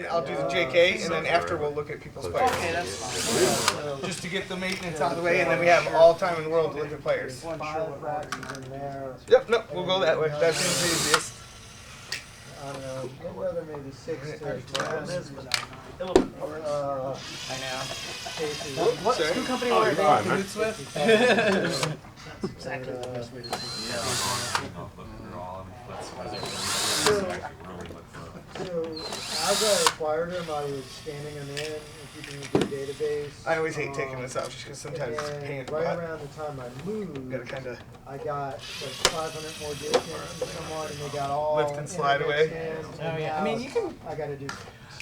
then I'll do the JK, and then after we'll look at people's players. Okay, that's fine. Just to get the maintenance out of the way, and then we have all time in the world to look at players. Wasn't sure what order you were in. Yep, no, we'll go that way. That seems the easiest. I don't know, get another maybe 6 to 10. I know. What Screw company were they in cahoots with? That's exactly the best way to do So, as I acquired him, I was scanning him in and keeping him in the database. I always hate taking this out just because sometimes it's a pain in And the right butt. around the time I moved, Gotta kind of I got like 500 more distance from someone, and they got all Lift and slide away. internet scans, Oh, and yeah. now I mean, you can- I gotta do.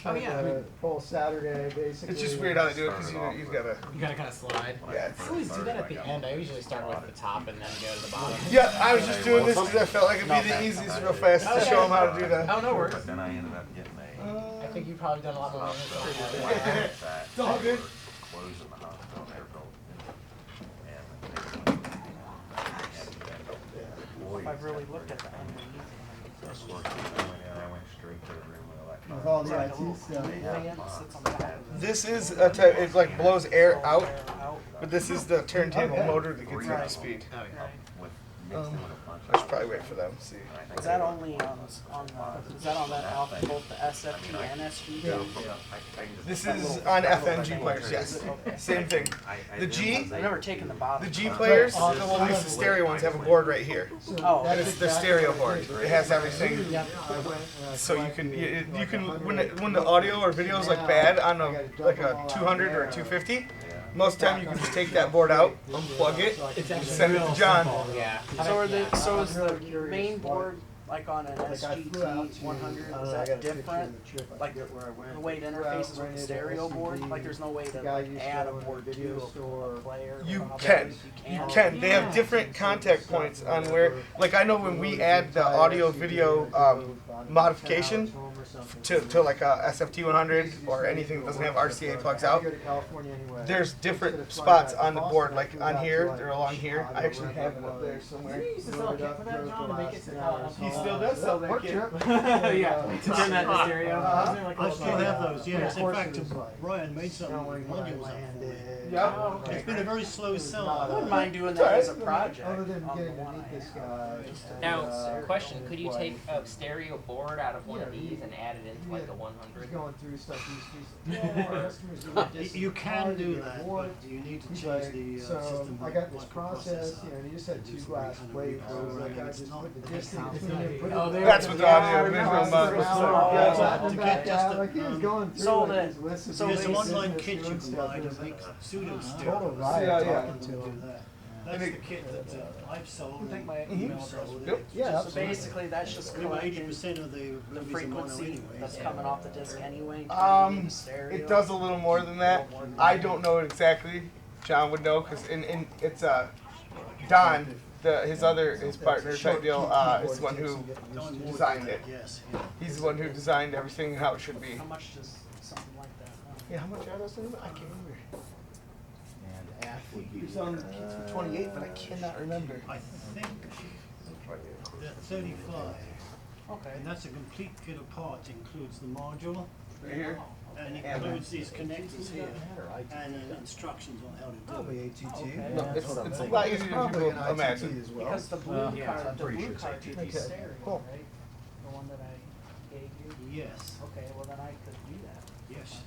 Oh, yeah, I The mean- whole Saturday basically. it's just weird how they do it because you've got to. You gotta kind of slide. Yeah. I always do that at the end. I usually start with the top and then go to the bottom. Yeah, I was just doing this because I felt like it'd be the easiest real fast to show them how to do that. Oh, no worries. But then I ended up getting I think you've probably done a lot more than It's all good. closing the hospital and I've really looked at the underneath. I went straight to the room with With all the Like a IT little stuff. fan that sits on top of it. This is a type. It like blows air out, Air out. but this is the turntable Okay. motor that gets you up to speed. Oh, yeah. Right. with mixed in with a bunch I should probably wait for them. See. Is that only is that on that off both the SFT and SVT? This is on FNG players. Yes. Same thing. The G. I've never taken the bottom. The G players, the well, at least the stereo ones, have a board right here. Oh, And it's the stereo board. It has everything, I went and I so you collected can when the audio or video is like bad on a like a 200 or a 250. Most of the time you can just take that board out, unplug it, send it to John. Yeah. So is the main board like on an SGT 100? Is that different? Like the way it interfaces with the stereo board? Like there's no way to like, add a board to a player? You can. You can. They have different contact points on where, like I know when we add the audio video modification to like a SFT 100 or anything that doesn't have RCA plugs out, there's different spots on the board, like on here, they're along here. I actually have it up there somewhere. You used to sell a kit for that, John, to make it He still does sell that kit. Yeah, to turn that to stereo. Wasn't there like a I little still have thing? those, yes. In fact, Brian made some modules up for me. Yeah. It's been a very slow I sell. wouldn't mind doing that as a project. Other than on the getting to one meet I this have. guy. Now, question, could you take a stereo board out of one of these and add it into like a He's 100? going through stuff. You can do that, but you need to change the So system. I got this process, you know, and he just had 2 glass plates, so like I just put the distance in and put it. Oh, there That's it what is. the audio visual mod was for. Yeah, To back get just out, the- like he was going through So like that- his list of so There's some business online and kits you doing can stuff. buy It to was make like pseudo total stereo. riot Yeah, yeah. talking to him. That's the kit that I've sold I think and my email email sold. Yep. Yeah, So absolutely. basically, that's just Over collecting 80% of the the movies are mono frequency anyway. that's coming off the disc anyway. It does a little more than that. I don't know it exactly. John would know because it's Don, his partner type deal, is the one who designed it. Yes. He's the one who designed everything how it should be. How much does something like that? Yeah, how much are those things? I can't remember. He was on the kids for 28, but I cannot remember. I think they're 35. Okay. And that's a complete kit of parts. Includes the module Right here. and includes these connectors here and instructions on how to do Probably it. ATT. No, it's a lot easier than Probably people an ITT imagine. as well. Because the blue yeah, card, I'm the pretty blue sure it's cartridge ATT. is stereo, Cool. right? The one that I gave you? Yes. Okay, well then I could do that. Yes.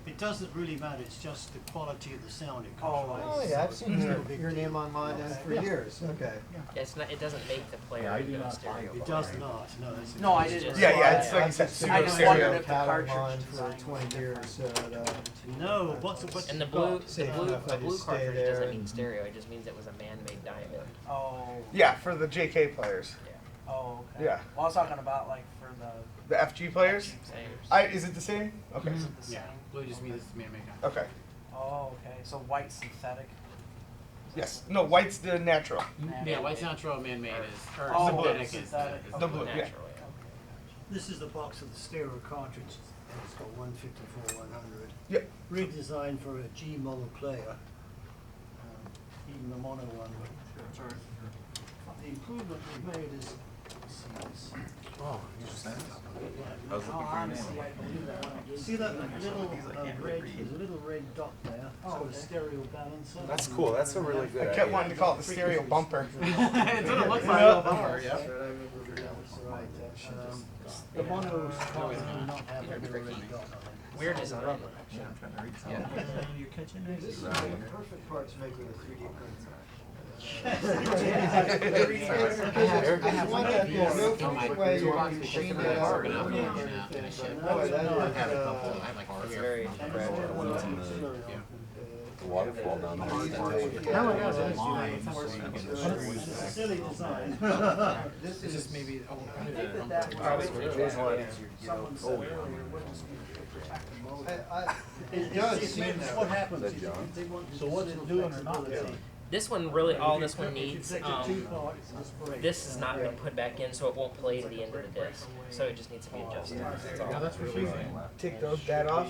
It doesn't really matter. It's just the quality of the sound it Oh, comes Oh yeah, I've seen your name online for years. Okay. Yeah, it doesn't make the player go stereo. from. It does not. No, that's No, I didn't. Yeah, it's like you said, I super just stereo. wondered if the Had cartridge online design for 20 years. So No. What's And the blue, got? Safe the enough, I blue just stay cartridge there doesn't mean and- stereo. It just means it was a man-made diamond. Oh. Yeah, for the JK players. Oh, okay. Yeah. Well, I was talking about like for the The FG players? Same. Is it the same? Okay. is it the Yeah, same? blue just means it's man-made. Okay. Oh, okay. So white synthetic. Yes. No, white's the natural. Yeah, white's natural, man-made is, or Oh, synthetic is. synthetic. The blue, yeah. Naturally. This is the box of the stereo cartridge. And it's got 154-100. Yep. Redesigned for a G model player. Even the mono one. But the improvement we've made is How's it looking for your name? Honestly, I believe that one I gave See you. that little red dot there? It's got a stereo balancer. That's cool. That's a really good I kept idea. wanting to call it the stereo bumper. That's what it looks like. Yeah. A little bumper, yeah. The monos probably do not have a little red dot on it. Weird design. Yeah. You're catching it? This is the perfect part to make with a 3D printer. I have one one that of there's no these in my perfect way you toolbox can because machine they're that out. working out and I ship. Boy, that I is, have a couple. I have like It's four very here. fragile. One's in the waterfall down there. Oh my gosh, that's mine. It's not worse. It's a silly design. It's just maybe. Oh, I think that that was someone said earlier, wouldn't just be to protect the motor. It does seem that What way. happens That if John? they want so what's it doing or not? This one really, all this one needs, Take the two parts, just break. this has not been put back in, so it won't play to the end of the disc. So it just needs to be adjusted. That's all. That's refusing. Take that off,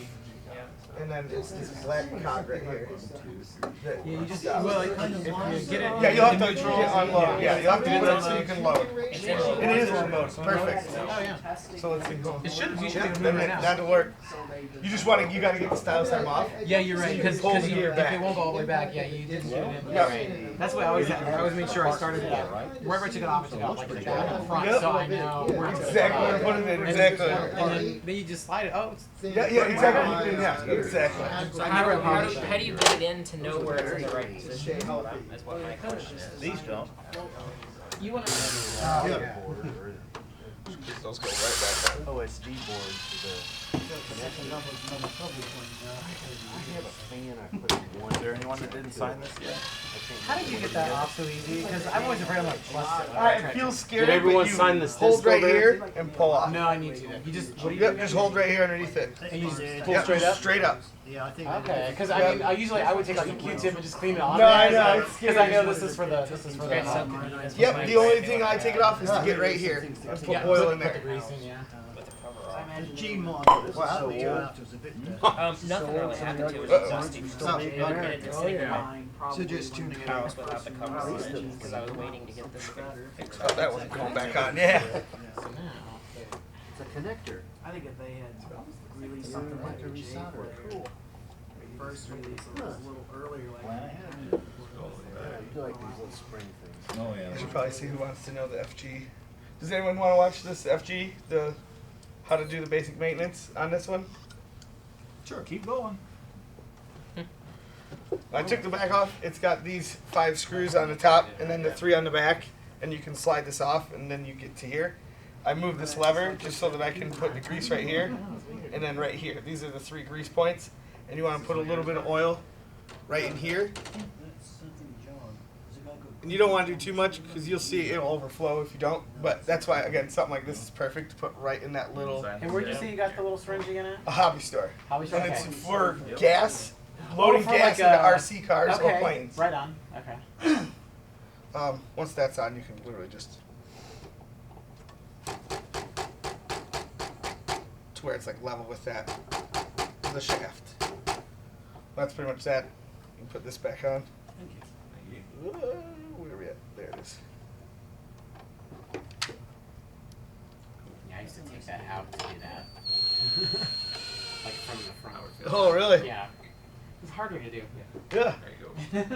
Yeah. and then it's this black cog right here. That- Yeah, you just well, if you get it. Yeah, you'll have to unload. Yeah, you'll have to put it so you can load. It's It is remote. Perfect. Oh yeah. So let's see. It should. You should be able to Then move it now. that'll work. You just want to. You got to get the stylus arm off. Yeah, you're right. Because pull the if gear back. it won't go all the way back, yeah, you didn't do it. In. Yeah. Right. That's why I always make sure I started wherever I took it off, I took it off like the back and the front, Yep. so I know where to Exactly where to put it in. Exactly. And then you just slide it. Oh, it's Yeah, exactly. Yeah, exactly. So how do you get it in to know where it's in the right position? That's what my question is. These don't. You want to. Those go right back on. OSD board for the. I have a fan. I put in one. Is there anyone that didn't sign this yet? how did you get that off so easy? Because I'm always afraid I'm like plus it. It feels scary. Did everyone but you sign this hold disc right over? here and pull off. No, I need to. You just what do you Yep, do? just hold right here underneath it. And you just pull Yep, straight up. Straight up. Yeah, I think. Okay, because I mean, I would take like a Q-tip and just clean it off. No, I know, it's Because I know this is for the. Yep, the only thing I take it off is to get right here and put oil in Put the there. grease in, yeah. With the cover I off. imagine G they- model. This is Wow. so old. It's a bit. Nothing really happened to it. It was just admitted to sitting in my Probably just when tune they it got house the without the first cover one. on because I was waiting to get this thing fixed. Oh, that wasn't going back on. Yeah. So now. It's a connector. I think if they had released something like the J for the first release, it was a little earlier, like. I do like these little spring things. Oh, I yeah. should probably see who wants to know the FG. Does anyone want to watch this FG? The how to do the basic maintenance on this one? Sure, keep going. I took the back off. It's got these 5 screws on the top and then the 3 on the back, and you can slide this off and then you get to here. I moved this lever just so that I can put the grease right here and then right here. These are the 3 grease points, and you want to put a little bit of oil right in here. And you don't want to do too much because you'll see it'll overflow if you don't. But that's why, again, something like this is perfect to put right in that little And where'd you say you got the little syringe again at? a hobby store. Hobby store? And it's Okay. for gas, loading for gas like into a- RC cars or Okay, planes. right on. Okay. Once that's on, you can literally just to where it's like level with that, the shaft. That's pretty much that. You can put this back on. Where are we at? There it is. Yeah, I used to take that out to do that. Like from the front. Oh, really? Yeah. It's harder to do. Yeah. There you go.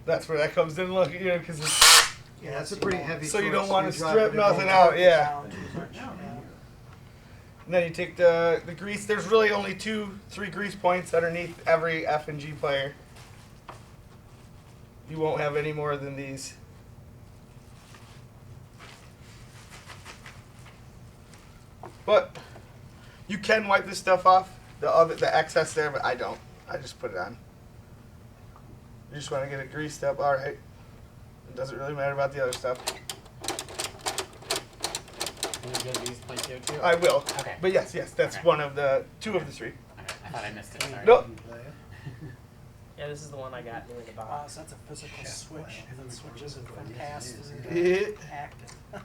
That's where that comes in. Look, because it's Yeah, that's a pretty heavy. so you torque don't want to screwdriver strip to nothing go- out. Yeah. And then you take the grease. There's really only 2-3 grease points underneath every F and G player. You won't have any more than these. But you can wipe this stuff off, the excess there, but I don't. I just put it on. You just want to get it greased up. All right. It doesn't really matter about the other stuff. And you get these plates here too? I will. Okay. But yes, that's Okay. one of the 2 of the 3. Okay. I thought I missed it. Sorry. Nope. Yeah, this is the one I got doing the box. So that's a physical switch, and then switches it from passive Yeah. to active. That's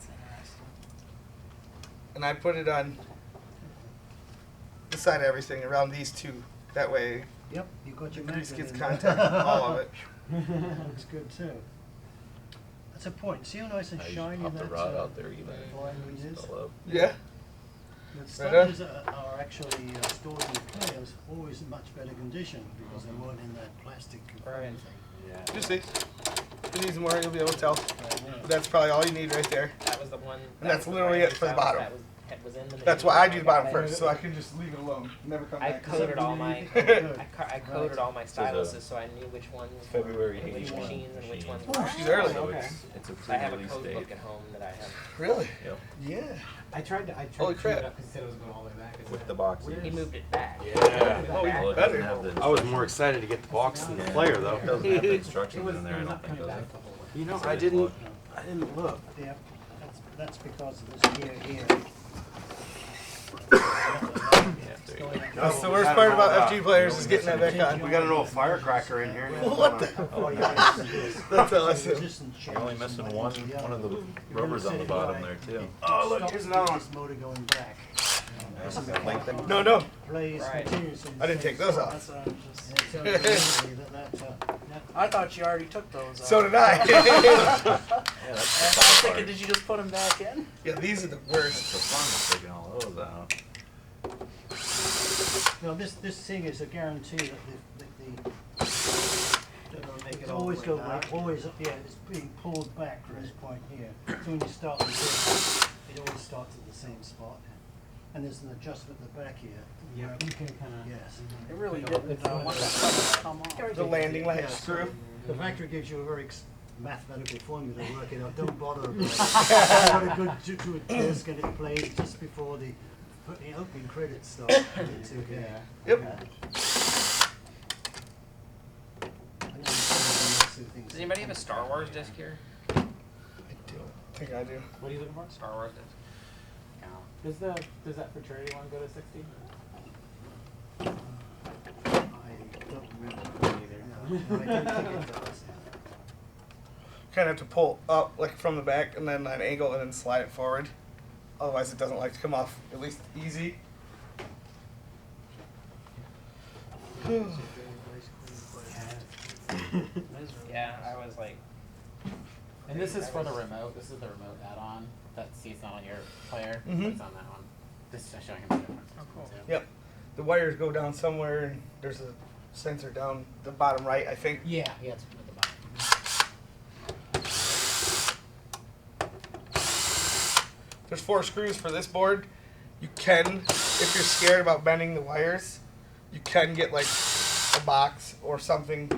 interesting. And I put it on. This side of everything around these two. That way, Yep, you got your grease magnet gets in contact with all of it. Looks good too. That's a point. See how nice and I shiny pop that the rod out there even. blind is? Still up. Yeah. The Better? studies are actually stored in the players always in much better condition because they weren't in that plastic confinement thing. Yeah. You see. If you need some more, you'll be able to tell. Yeah. That's probably all you need right there. That was the one. And that's literally it for the bottom. That was in the That's machine why I when do the got bottom it. first, so I can just leave it alone. Never come I back. coded all my Good. I coded all my So the styluses so I knew which ones February were which 81 machines and which ones Oh, were. she's early. So Okay. it's a I have a pre-release code date. book at home that I have. Really? Yep. Yeah. I tried to Holy clean crap. it up because he said it was going all the way back. I With said, the box. He moved it back. Yeah. Oh, Back. even Well, it better. doesn't have the I was more excited to get the box than the Yeah. player It though. doesn't have the It instructions was, in there, I it was don't not think, coming does back it? the whole way. You know, So I just didn't look. Yeah, that's because of this here. Yeah, there you go. That's the worst part about FG players is getting that back on. We got an old firecracker in here. What the? That's awesome. You're only missing one of the rubbers on the bottom there too. Oh, look, here's another one. This motor going back. No, no. Plays Right. continuously. I didn't take those off. That's what I'm just. And it tells you immediately that I thought you already took those off. So did I. Yeah, I that's the was fun thinking, part. did you just put them back in? Yeah, these are the It's worst. the fun of taking all those out. No, this thing is a guarantee that it's always go like always it's being pulled back from this point here. So when you start with this, it always starts at the same spot. And there's an adjustment at the back here. Yeah, you can kind of. Yes. It really didn't want that stuff to come off. The landing latch Yeah, screw. The factory gives you a very mathematical formula to work it out. Don't bother about it. What a good to a disc and it plays just before the opening credits start. It's okay. Yep. Does anybody have a Star Wars disc here? I think I do. What are you looking for? Star Wars disc. Does that fraternity one go to 60? I don't remember either. No, I don't think it does. Kind of have to pull up like from the back and then an angle and then slide it forward. Otherwise, it doesn't like to come off at least easy. Yeah, I was like. And this is for the remote. This is the remote add-on. See, it's not on your player. But Mhm. it's on that one. Just showing him the difference. Oh, cool. Yep. The wires go down somewhere and there's a sensor down the bottom right, I think. Yeah, it's at the bottom. There's 4 screws for this board. You can, if you're scared about bending the wires, you can get like a box or something.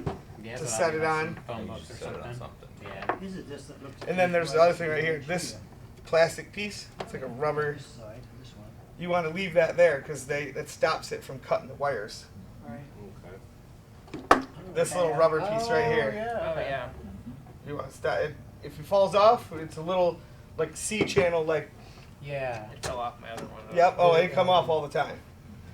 Yeah, To so set that it has on. some Phone You books or just set it on something. something. Yeah. Is it this that looks And then there's the other thing right here. This plastic piece, it's like a rubber. This side, this one. You want to leave that there because that stops it from cutting the wires. Right. This little rubber piece right here. Oh yeah. You want to stop it. If it falls off, it's a little like C channel. Like, Yeah. It fell off my other one. yep. Oh, they come off all the time.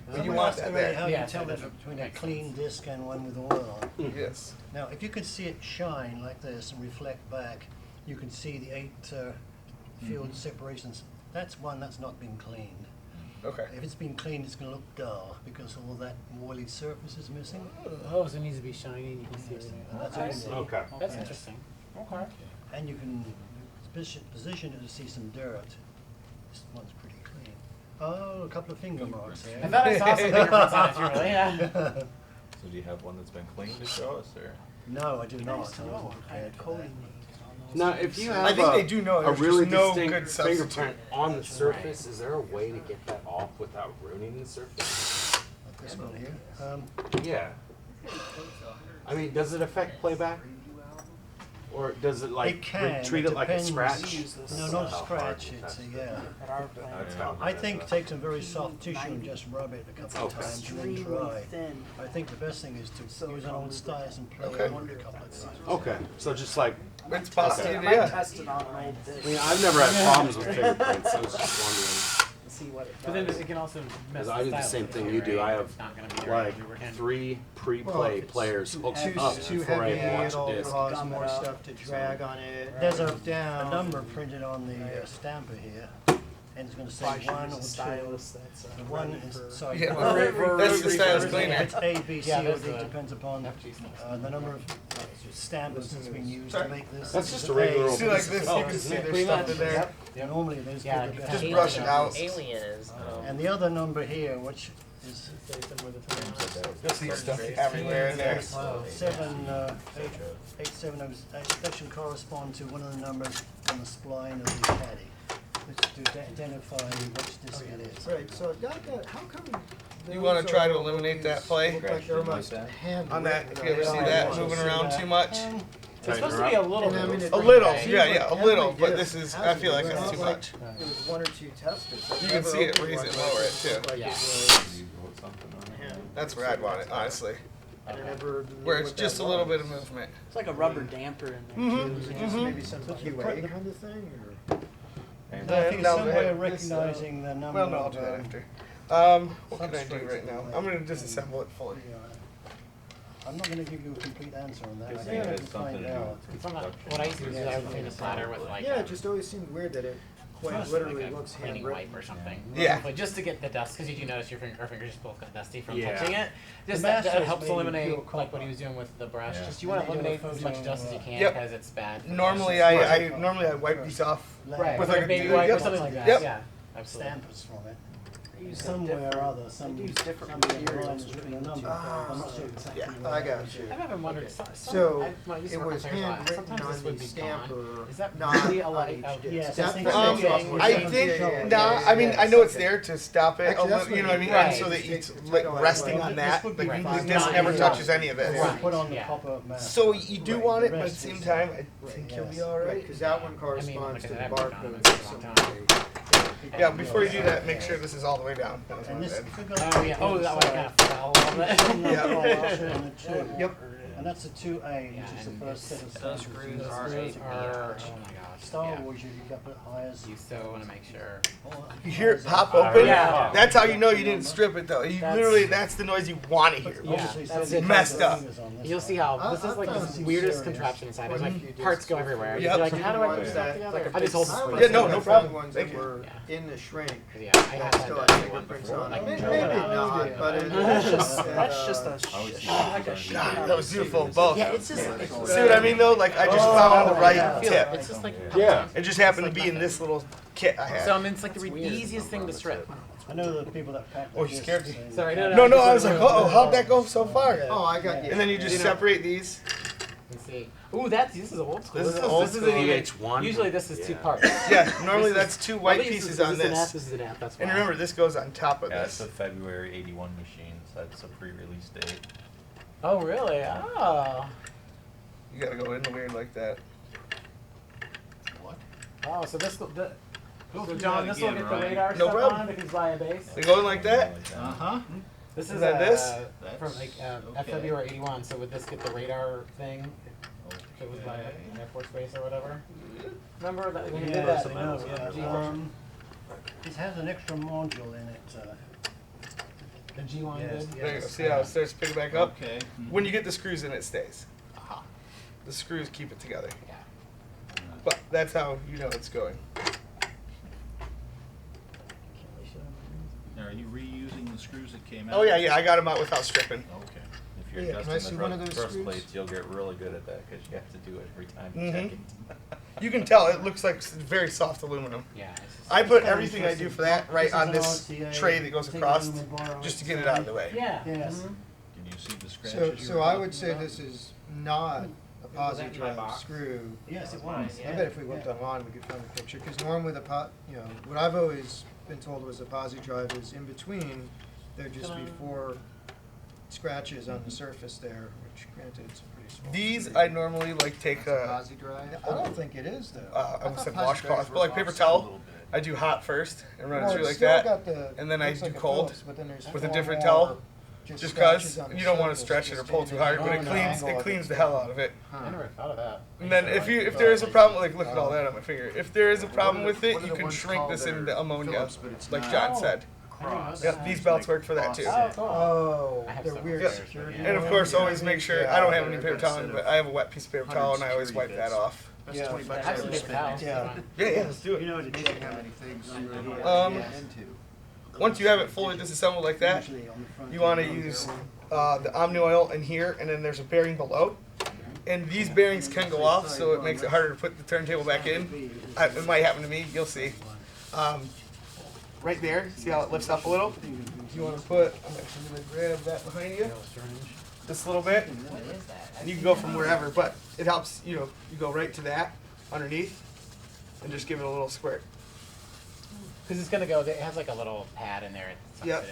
But you Someone want asked that already there. how Yeah, you tell so the that difference between a makes clean sense. disc and one with oil on. Yes. Now, if you could see it shine like this and reflect back, you can see the 8 field separations. That's one that's not been cleaned. Okay. If it's been cleaned, it's going to look dull because all that oily surface is missing. Oh, so it needs to be shiny and you can see everything. And that's Okay. what you see. Okay. That's Yes. interesting. Okay. And you can position it to see some dirt. This one's pretty clean. Oh, a couple of finger marks I there. thought I saw some fingerprints on it too, really. Yeah. So do you have one that's been cleaned to show us, or? No, I do not. Nice to I know wasn't what kind prepared of for coating that. they use on those. Now, if you have I think they do know a there's really just no distinct good substitute. fingerprint on the surface, is there a way to get that off without ruining the surface? Like this one here. Yeah. I mean, does it affect playback? Or does it like It can. treat it like a depends. scratch? No, not scratch. It's a, yeah. At our plant. That's how. I think take some very soft tissue and just rub it a couple of Okay. times and then Extremely try. thin. I think the best thing is to use an old stylus and play Okay. around a couple of times. Okay, so just like, It's I possible. might Yeah. test it on an old I disc. mean, I've never had problems with fingerprints, I was just See what it But then does. it can also mess Because with I do the style same too, thing you do. right? I have, It's not gonna be there like every weekend. 3 Well, pre-play if it's players hooked heavy, up Too before I heavy, even watch it'll a disc. cause Gum more it up. stuff to drag on it. Right. There's a number printed on the stamper here. and it's going to say Probably should one use or a two. stylus that's The one ready is for- sorry. Yeah, one- that's the stylus if cleaner. it's A, B, C, Yeah, or there's D the depends upon the number of stamps that's been used Sorry. to make this. That's This just is a regular A, old See like piece of this, film. you can see there's Pretty stuff much. in there. Yep. Yep. Normally there's Yeah, good or because bad. Just brush it out. Alien is. And the other number here, which is You'll see stuff everywhere in there. 870, that should correspond to one of the numbers on the spline of the caddy, which to identify which disc it is. Right, so I've got that, how come? You wanna those try to are eliminate that always play? Look like they're almost handwritten. On that, if you ever see that moving around too much. It's supposed to be a little And I mean, bit. it- A little, it seems yeah, like yeah, a every little, but disc this is, has I it. feel like It's that's not too like much. It was one or two testers. You can see it, raise it, lower it too. Like Yeah. it was, You wrote something on it. That's where I'd want it, honestly. I never knew Where it's what just that a little was. bit of movement. It's like a rubber damper in there. Mhm, Was it just mhm. maybe some QA kind of thing, or? And No, I think now some the way head- of recognizing the number. Well, no, I'll of, do that um, after. What can I do right now? I'm gonna disassemble it fully. I'm not going to give you a complete answer on that. I Because think I it can has something find to do out. with What construction. I used to do is I would clean a splatter with like Yeah, it just always seemed weird that it quite Trust literally like a looks cleaning handwritten. wipe or something. Yeah. But just to get the dust, because you do notice our fingers just both got dusty from Yeah. touching it. Just The that masters helps maybe eliminate pure like what copper. he was doing with the brush. Yeah. Just you want to And they do a eliminate as much photo, dust as you can Yep. because it's bad. For the Normally, brush. normally I wipe these off. Right, with with like a a baby dude, wipe or yep. something like that. Yep. Yeah, absolutely. Stampers from it. They use Somewhere different- or other, some they use different somebody on the line materials has written a between the number. two. I'm not sure exactly. Yeah, what I it got is. you. I've often wondered. So, when I used to it work on was players' lives, handwritten sometimes on this would the be stamper, gone. Is that not really a on lot each of disc. Yes, That's I think the so. thing. I Yeah, think, yeah, nah, yeah, I mean, yeah, I know it's okay. there to stop it, Actually, that's you know what I mean? what And so it that is. it's It's like like- resting Well, on this that, would be like fine. the disc never Right. touches any of It's it. Right. put on the Yeah. copper mask. So you do Right, want it, the but at the rest same is- time, I Right, think you'll be yes. alright. Right, because that one I mean, corresponds like I to the said, I've worked on barcode it for a in long some time. way. Yeah, before you do that, make sure this is all the way down. That's And what I this, did. if we go Oh yeah. Oh, that one kind of fell a little bit. Yeah. Yep. And that's a 2A, Yeah, which is the and first set of those stampers. screws Those are, screws oh my gosh. Star Yeah. Wars, you got put hires. You so want to make sure. You hear it pop Oh, open? yeah. That's how you know you didn't strip it though. You That's- literally, that's the noise you want to hear. Yeah, Obviously, that's so it. Messed up. You'll see how I- this is I like found this some weirdest serious contraption inside. There's funny like parts go everywhere. Yep. You're like, Some how do I put ones this that- together? like a I just hold the I spring. would Yeah, say no, I no found problem. ones Thank that you. were Yeah. in the shrink. Yeah, I That have still had had that fingerprints before. on Like, it. Maybe drill it out. not, but it That's is. just that's just a I always sh- see like a those sheet. God, out that of was the beautiful, sheet. both. Yeah, it's just. See what I mean though? Like I just found the right Feel it. tip. It's just like. Yeah. It just happened to be in this little kit I So I had. mean, it's like the easiest thing to strip. I know the people that pack Oh, the you discs scared me. say- Sorry, no, No, I was like, oh, how'd that go so far? Oh, I got you. And then you just separate these. Let's see. Ooh, this is old school. This is old isn't school. even- VH1. Usually this is two Yeah. parts. Yeah, normally This is- that's two Oh, white this is- pieces is on this. An app? this. This is an app. That's why. And remember, this goes on top of Yeah, it's this. the February '81 machine, so that's a pre-release date. Oh really? Oh. You gotta go in the weird like that. Oh, so this. Go So through John, that this will again, get the Ryan. radar No stuff problem. on if he's buying base. They go in like that? Uh-huh. This is Is that this? from like Okay. February '81. So would this get the radar thing? If it was by Air Force Base or whatever. Remember that when we did Yeah, that? I know, G- yeah. It has an extra module in it. The G1 Yes, did. yeah. There you go. See how it starts picking back up? Okay. When you get the screws in, it stays. The screws keep it together. Yeah. But that's how you know it's going. Now, are you reusing the screws that came out? Oh yeah, I got them out without stripping. Okay. If you're Yeah, can I see adjusting one of the those thrust screws? plates, you'll get really good at that because you have to do it every time you Mhm. check it. You can tell it looks like very soft aluminum. Yeah. It's just, I put It's everything I do for that right This is on an this RCA, tray that goes take across, it and borrow just to it. get it out of the way. yeah. Yes. Mhm. Can you see the scratches? So, you so were I talking would say about? this is not a that posi in my drive box? screw. Yes, it Mine, was. yeah. I bet if we looked online, we could find a picture, because normally the what I've always been told was a posi drive is in between, there'd just be 4 scratches on the surface there, which granted it's a pretty small. These screw. I normally like take a Posi drive? I don't think it is though. I almost thought said posi washcloth, drives but were like paper offset a towel. little bit. I do hot first and run Well, it through it's like still that, got the- and then I looks do like a cold Phillips, but then there's with a 4 different more towel. just Just scratches cause on the you don't want to surface, stretch it or just pull too in hard, the but it angle cleans of it cleans the hell out of it. I never thought of that. And then if there is a problem, like look at all that on my finger. If there is a problem with it, What are you the can ones shrink called this that are into ammonia, Phillips, but it's like not John said. cross? Yep, these belts work for that too. Oh, cool. Oh, I have they're some weird upstairs, security. but And of course, always make sure, I don't have any paper towel, towel, but I have a wet piece of paper towel and I always wipe that off. That's Yeah. $20 I have some I paper towels. Yeah. Yeah, let's do it. You know, to check how many things Once you have it fully disassembled like that, you want to use the Omni oil in here, and then there's a bearing below. And these bearings can go off, so it makes it harder to put the turntable back in. It might happen to me, you'll see. Right there, see how it lifts up a little? You want to put, I'm actually going to grab that behind you, just a little bit. What is that? And you can go from wherever, but it helps, you go right to that underneath and just give it a little squirt. Because it's gonna go. It has like a little pad in there. It sucks Yep. it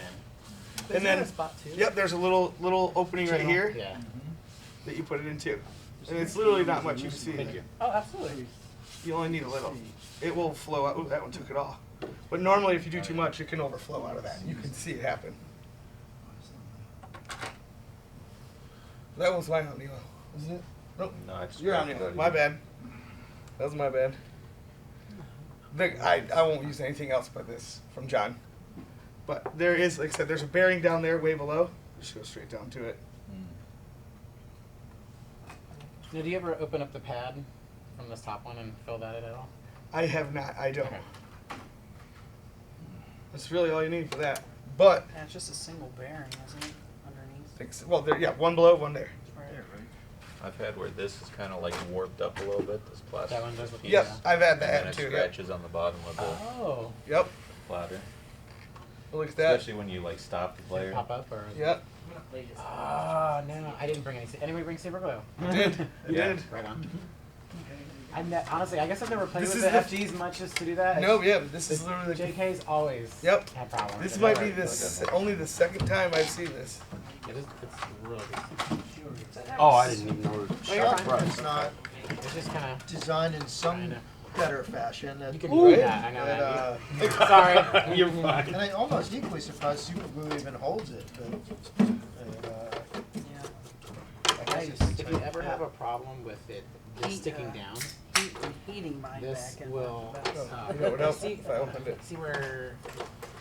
in. And then, a spot too. yep, there's a little opening right here Yeah. that you put it into. And it's literally not much, you can see. Thank you. Oh, absolutely. You only need a little. It will flow out. Ooh, that one took it off. But normally if you do too much, it can overflow out of that. You can see it happen. That was my Omni oil, wasn't it? Nope. No, I just Your grabbed Omni oil. it. My bad. That was my bad. I won't use anything else but this from John. But there is, like I said, there's a bearing down there way below. Just go straight down to it. Now, do you ever open up the pad from this top one and fill that in at all? I have not. I don't. Okay. That's really all you need for that. But Yeah, it's just a single bearing, isn't it, underneath? well, there, yeah, one below, one there. Right. I've had where this is kind of like warped up a little bit, this plastic. That one does look. Yep, I've had And then that it too. Yep. scratches on the bottom of the Oh. Yep. platter. Look at that. Especially when you like stop the player. Pop up or? Yep. Oh no, I didn't bring any. Anybody bring super glue? You did. You Yeah. did. Right on. Honestly, I guess I've never played This with is the the- FGs much as to do that. No, yeah, but this The is literally the. JK's always Yep. had problems. This I've might be never- only the second time I've seen this. It is, it's really good. Oh, I didn't even know. Oh, you're fine. It's not It's just kind of. designed in I some know. better fashion. You can Ooh. do that. I know. But, that. Sorry. You're fine. and I'm almost equally surprised super glue even holds it. But, Yeah. I guess it's If you ever have a problem with it just Heat, sticking down, Heating mine this back in. will. You know, it would help see, if I opened it. see where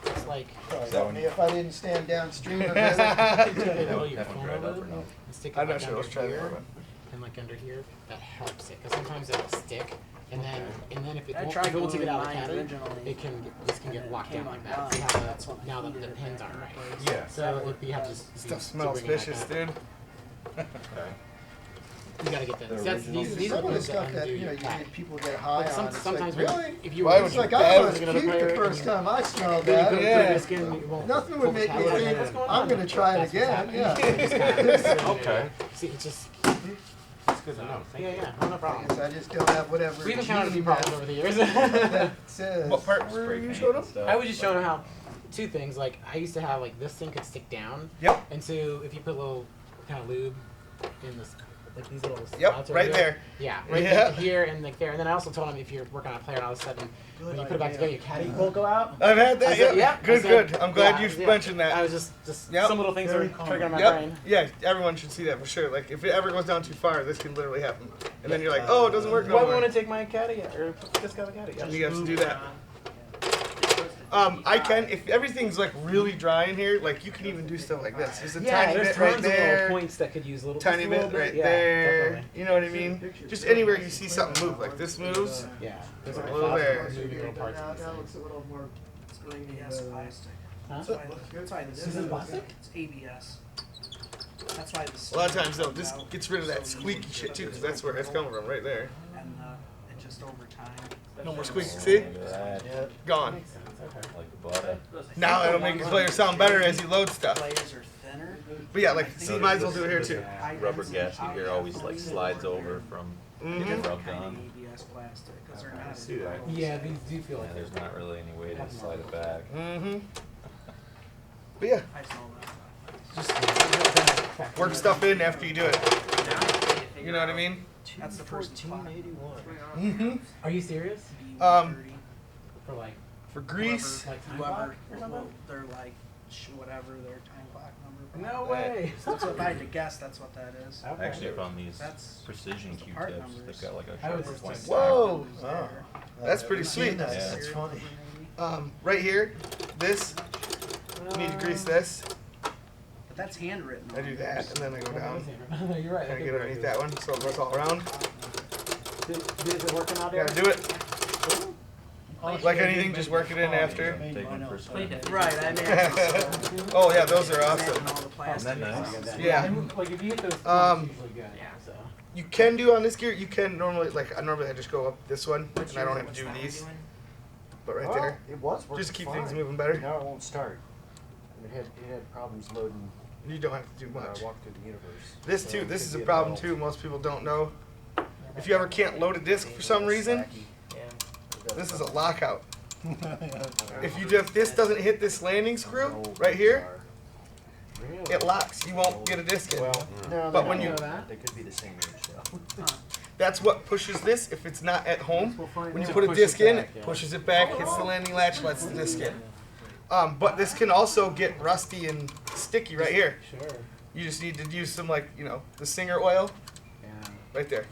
it's like. probably help me if I didn't stand downstream of You it. pull your Have to phone dry it up over or no? and stick it I'm not like sure. Let's under try that here one. and like under here. That helps it because sometimes it'll stick and then if it I won't, tried if it won't take it gluing out of the mine caddy, originally, it can this can get and locked it down came like that. undone. See how That's when I now the heated it pins back aren't right. in place. Yeah. So if you have to Stuff smells bring it back vicious, up. dude. Okay. You gotta get that. The That's, original- these Some are of the ones stuff that undo you know your you caddy. get people get high Like on. It's sometimes like, when really? if you Why were would It's you like bad I was was gonna puke play the it first and time I smelled then you that. put it Yeah. through your skin, it won't Nothing pull would the make me caddy out. think What's going I'm on? gonna try it That's what's again. happening. Yeah. It's kind of- Okay. See, it just. That's good to know. Yeah, yeah, no problem. I just don't have whatever. We've encountered a few gene problems that- over the years. that says. What part were Spray you paint showing and them? stuff. I was just showing them how two things. Like I used to have like this thing could stick down, Yep. and so if you put a little kind of lube in this, like these little Yep. spots over Right here, there. Yeah, right Yeah. here and like there. And then I also told them if you're working on a player and all of a sudden when you put it back together, your caddy will go out. I've had I that. said, Yeah. I Good. said, Good. I'm glad yeah, you yeah. mentioned I that. was just Yep. some little things are Very common. triggering my Yep. brain. Yeah. Everyone should see that for sure. Like if it ever goes down too far, this can literally happen. And then you're like, oh, it doesn't work no Why we more. want to take my caddy out, or discount the caddy? And you have to do that. I can if everything's like really dry in here. Like you can even do stuff like this. Just a Yeah, tiny there's bit tons right of there. little points that could use a little Tiny just a bit little right yeah, there. definitely. You know what I mean? Just anywhere you see something move, like this moves. Yeah, there's A like little there. moving little parts of this thing. looks a little more. It's ABS plastic. Huh? That's why this Is it plastic? It's ABS. That's why this. A lot of times though, this gets rid of that squeaky shit too, because that's where it's coming from, right there. And it just over time. No more squeaky. See? Look at that. Gone. Makes sense. Okay. Like butter. Now it'll make your player sound better as you load stuff. Players are thinner. But yeah, like see, might as well do it here too. Rubber gasket here always like slides over from getting Mhm. rubbed Kind of on. ABS plastic because they're I not. see that. Yeah, these do feel Yeah, like there's not really any way to slide it back. Mm-hmm. But yeah, I saw that. work stuff in after you do it. You know what I mean? That's the first spot. 1481. Mm-hmm. Are you serious? For like For grease. like time Whoever, clock or something? they're like, whatever their time clock number. No way. That's what if I had to guess. That's what that is. I actually found these That's precision the part Q-tips. numbers. They've got like a I was sharper just point. just- Whoa. Oh. That's pretty I've seen sweet. that. Yeah. That's funny. Right here, this, you need to grease this. But that's handwritten. I do that, and then I go down. You're right. And I get underneath that one, so it goes all around. Is it working out there? Gotta do it. Like anything, just work it in after. Take one for Right, I mean. Oh yeah, those are awesome. Isn't that nice? Yeah. And, like if you hit those points, Um, it's usually good. Yeah. So. You can do on this gear. You can normally I just go up this one, and I don't have to do these. But right there, It was working just to keep fine. things moving better. Now it won't start. It had problems loading You don't have to do when I much. walked through the universe. This So too. it This could is a be problem little- too. Most people don't know. If you ever can't load a disc for some reason, this is a lockout. If this doesn't hit this landing screw right here, it locks. You won't get a disc in. No, But they when don't you- know that. They could be the same age though. That's what pushes this. If it's not at home, when you To put a push disc it in, back, it yeah. pushes it back, hits the landing latch, lets the disc in. But this can also get rusty and sticky right here. Sure. You just need to use some the Singer oil Yeah. right there.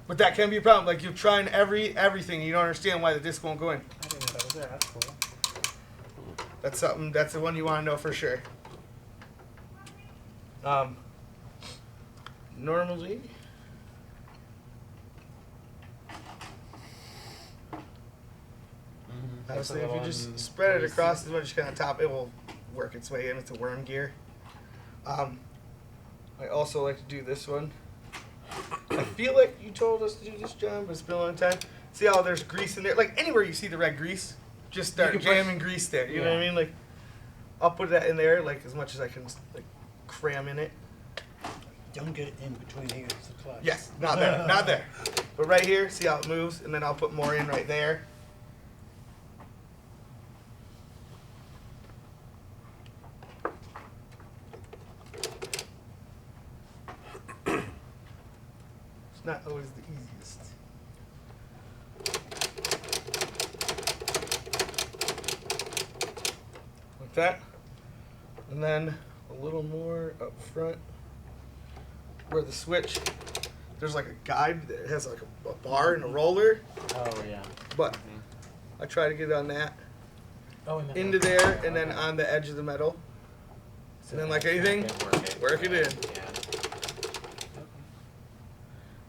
But that can be a problem. Like you're trying everything, you don't understand why the disc won't go in. I didn't know that was there. That's cool. That's something. That's the one you want to know for sure. Normally, honestly, if you just spread it across as much as you can on top, it will work its way in. It's a worm gear. I also like to do this one. I feel like you told us to do this, John, but it's been a long time. See how there's grease in there? Like anywhere you see the red grease, just start jamming grease there. You know what I mean? Like I'll put that in there like as much as I can, like cram in it. Don't get it in between here. It's the clutch. Yes, not there, not there. But right here, see how it moves, and then I'll put more in right there. It's not always the easiest. Like that. And then a little more up front where the switch, there's like a guide that has like a bar and a roller, Oh yeah. but I try to get it on that, Oh, and then into there, and then on the edge of the metal. And then like anything, work it in. Yeah.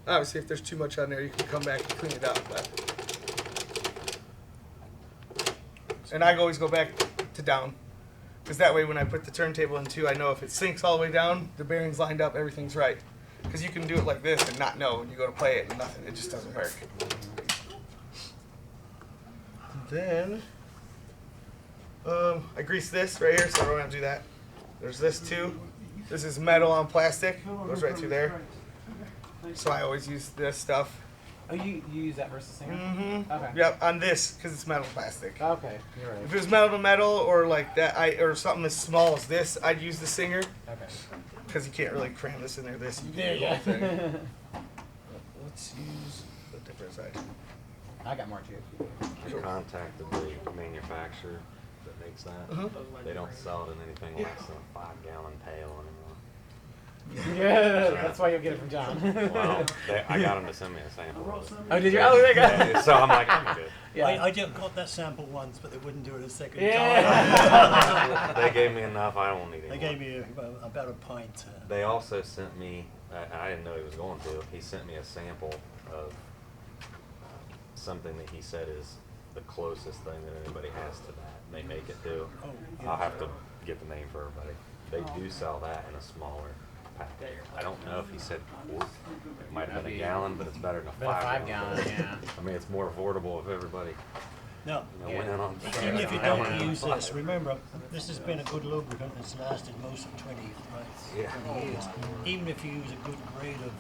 Obviously, if there's too much on there, you can come back and clean it up. And I always go back to down, because that way when I put the turntable in too, I know if it sinks all the way down, the bearing's lined up, everything's right. Because you can do it like this and not know when you go to play it and nothing, it just doesn't work. Then, I grease this right here, so I don't have to do that. There's this too. This is metal on plastic, goes right through there. So I always use this stuff. Oh, you use that versus Singer? Mm-hmm. Okay. Yep, on this, because it's metal plastic. Okay, you're right. If it was metal to metal or like that, or something as small as this, I'd use the Singer, Okay. because you can't really cram this in there. This, you There can you do the whole go. thing. Let's use a different side. I got more too. I contacted the manufacturer that makes that. Uh-huh. They don't sell it in anything less than a 5-gallon pail anymore. Yeah, that's why you'll get it from John. Well, I got them to send me a sample. Oh, did you? Oh, there you go. Yeah, so I'm like, I'm good. Yeah. I just got that sample once, but they wouldn't do it a second Yeah. They gave me enough. I don't need any time. They more. gave me about a pint. They also sent me, I didn't know he was going to, he sent me a sample of something that he said is the closest thing that anybody has to that. And they make it too. Oh, yeah. I'll have to get the name for everybody. They do sell that in a smaller package. I don't know if he said quart. It might have been a gallon, but it's better than a But a 5 5-gallon, yeah. I mean, it's more affordable if everybody No, went in on. even if you Yeah. don't use this, remember, this has been a good lubricant that's lasted most of 20 years. Even if you use a good grade of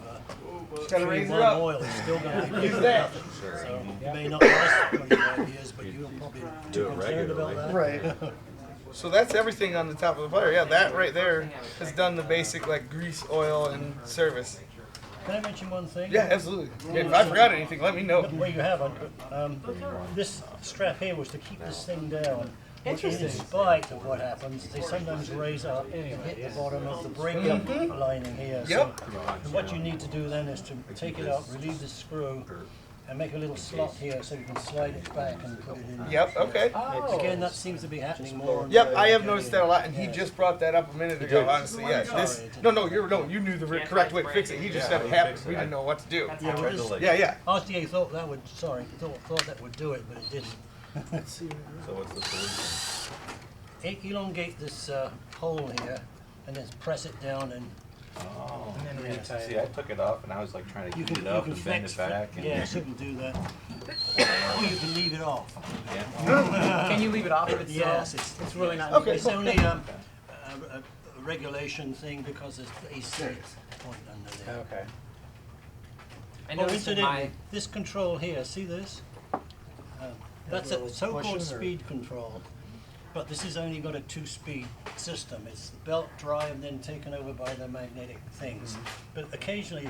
Gotta raise it 3-in-1 up. oil, it's still going to be Use good that. for nothing. Sure. So you may not last 25 years, but you're probably Do too it concerned about regularly. that. Right. So that's everything on the top of the fire. Yeah, that right there has done the basic like grease, oil, and service. Can I mention one thing? Yeah, absolutely. Yeah, if I forgot anything, let me know. Well, you haven't. This strap here was to keep this thing down. Interesting. In spite of what happens, they sometimes raise up and hit the bottom of the breakup lining here. Yep. So what you need to do then is to take it out, relieve the screw, and make a little slot here so you can slide it back and put it in. Yep. Okay. Oh. Again, that seems to be happening more. and Yep, more I have every noticed year. that a lot, and he Yeah. just brought that up a minute ago. Honestly, yeah. This, no, you knew the correct way to fix it. He just said it happened. We didn't know what to do. Yeah, well, this- Yeah. RCA thought that would, thought that would do it, but it didn't. So what's the solution? Elongate this hole here, and then press it down, and Oh. And then Yeah. retight. See, I took it up and I was like trying to you heat can it up you and can bend it back. And Yes, you can do that. Or you can leave it off. Yeah. Can you leave it off if it's Yes, it's really not. Okay. It's only a regulation thing because there's AC point under there. Okay. I Oh, noticed in incidentally, my this control here, see this? That's a so-called speed control, but this has only got a 2-speed system. It's belt drive then taken over by the magnetic things. But occasionally,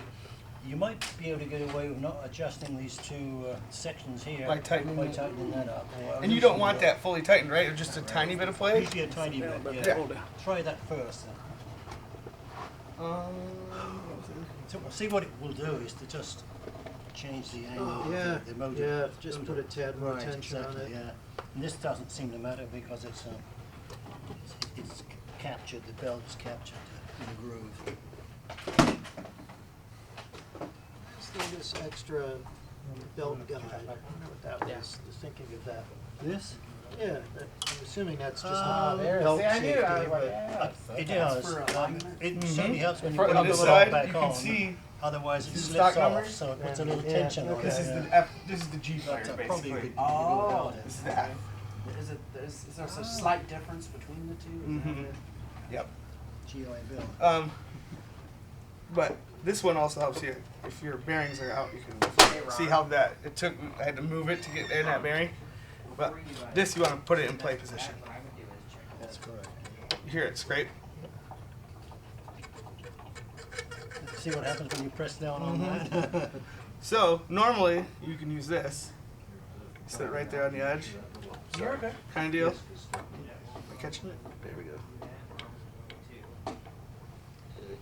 you might be able to get away with not adjusting these two sections here By tightening by it. tightening that up. or And you don't loosening want it that up. fully tightened, right? Or just a tiny bit of play? Usually a tiny bit. Yeah. Try that first. Then. So see what it will do is to just change the angle of the motor. yeah, just put a tad more Right, tension on exactly, it. yeah. And this doesn't seem to matter because it's captured, the belt's captured in the groove. Let's do this extra belt guide. I don't know what that was. I was thinking of that. This? Yeah, I'm assuming that's just Oh, a there. belt See, I safety, knew. I was like, but yeah. It That's does. for alignment. It certainly helps when you On put the this belt side, back you can on. see Otherwise, it the slips stock off, numbers. so it puts a little Yeah, tension on This it. is the F. This is the G That's player, probably a basically. good Oh. belt. This is the F. Is there a slight difference between the two? Is that it? Yep. GI belt. But this one also helps you. If your bearings are out, you can see how that it took. I had to move it to get in that bearing. But this, you want to put it in play position. That's correct. You hear it scrape. See what happens when you press down on that? So normally you can use this. Set it right there on the edge. You're okay. Kind of deal. Am I catching it? There we go.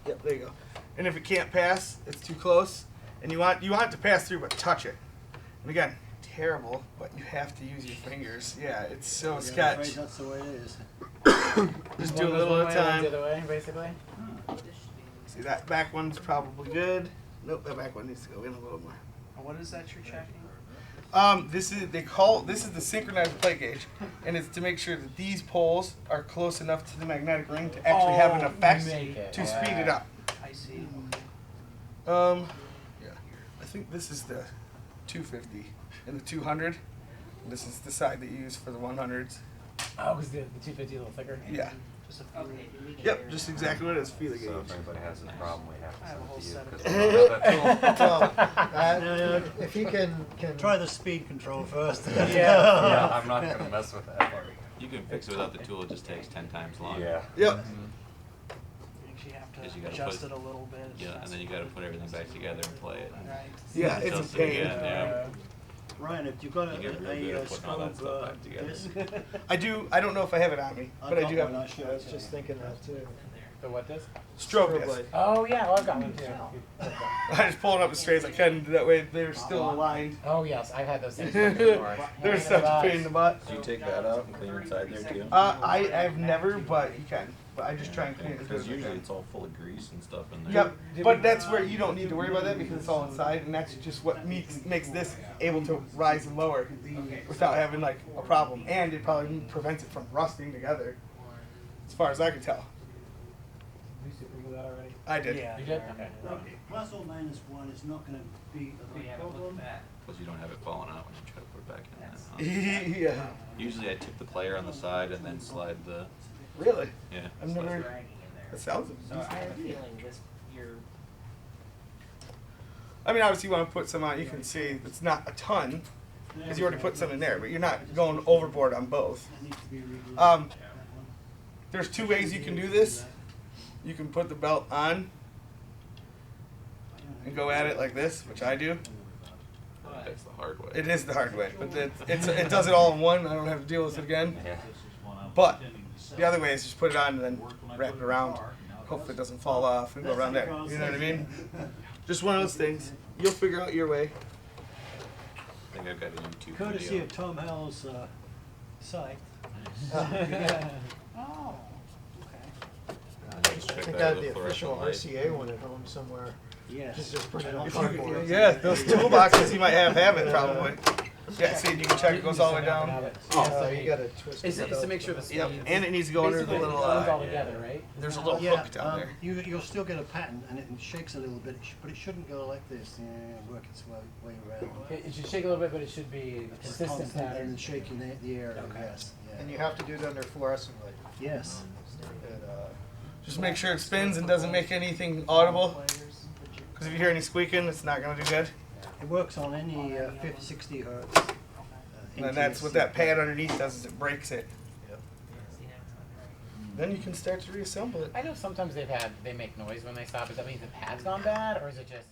Yep, there you go. And if it can't pass, it's too close, and you want it to pass through, but touch it. And again, terrible, but you have to use your fingers. Yeah, it's so Yeah, I'm sketch. afraid that's the way it is. Just do a little at a time. The other way, basically. See, that back one's probably good. Nope, that back one needs to go in a little more. What is that you're checking? This is the synchronized plate gauge, and it's to make sure that these poles are close enough to the magnetic ring to actually have an effect make it, to speed it up. I see. Yeah, I think this is the 250 and the 200. This is the side that you use for the 100s. Oh, because the 250 a little thicker. Yeah. Just a few. Yep, just exactly what it is. Feeling So gauge. if anybody has a problem, we have to I have a whole send set it of to you. 'Cause we don't have that tool. Well, if you can Try the speed control first. Yeah, I'm not gonna mess with that. You can fix it without the tool, it just takes 10 times longer. Yeah. Yep. You actually have Because you to gotta adjust put- it a little bit. Yeah, and then you gotta put everything back together and play it. Right. Yeah, it's a Adjust it pain. again, yeah. Ryan, if you've got You get real good a at putting all that strobe stuff back together. disc, I do. I don't know if I have it on me, but I do have one, a I'll show I was it. just thinking that too. The what disc? strobe Strobe disc. light. Oh yeah, well, I've got one too. I just pull it up as straight as I can. That way they're still aligned. Oh yes, I've had those things before. They're such a pain in the butt. Do you take that out and clean inside there too? I've never, but you can. But I just try and clean it as good Because as I usually can. it's all full of grease and stuff in there. Yep, but that's where you don't need to worry about that because it's all inside, and that's just what makes this able to rise and lower without having like a problem, and it probably prevents it from rusting together, as far as I can tell. You super glue that already? I did. Yeah. You did? Okay. Plus or minus 1 is not going to be a big problem. Plus you don't have it falling out when you try to put it back in. Then, huh? Yeah. Usually I tip the player on the side and then slide the, Really? yeah. I've slide never. the- That sounds. So I have a feeling this, you're, I mean, obviously, you want to put some on. You can see it's not a ton because you already put some in there, but you're not going overboard on both. That needs to be reglued. There's two ways you can do this. You can put the belt on and go at it like this, which I do. That's the hard way. It is the hard way, but it does it all in one. I don't have to deal with it again. Yeah. But the other way is just put it on and then wrap it around. Hopefully it doesn't fall off and go around there. You know what I mean? Just one of those things. You'll figure out your way. think I've got a YouTube Courtesy video. of Tom Howell's site. Oh, okay. Just I check think that I out have with the fluorescent official light. RCA one at home somewhere. Yes. Just printed on If cardboard. Yeah, those toolboxes you might have it probably. Yeah, see, you can check it goes all the way down. Oh, you gotta twist It's it to up. make sure the Yep, speeds. and it needs to go under the Basically, little. it blends all yeah. together, right? There's a little Yeah, hook down there. you'll still get a pattern, and it shakes a little bit, but it shouldn't go like this. Yeah, work its way around. It should shake a little bit, but it should be a It's consistent constant pattern. and shaking the air. Okay. Yes. Yeah. And you have to do it under fluorescent light. Yes. It, Just make sure it spins and doesn't make anything audible. Because if you hear any squeaking, it's not gonna do good. It works on any 50, 60 hertz. And that's what that pad underneath does, is it breaks it. Yep. Then you can start to reassemble it. I know sometimes they make noise when they stop. Does that mean the pad's gone bad, or is it just?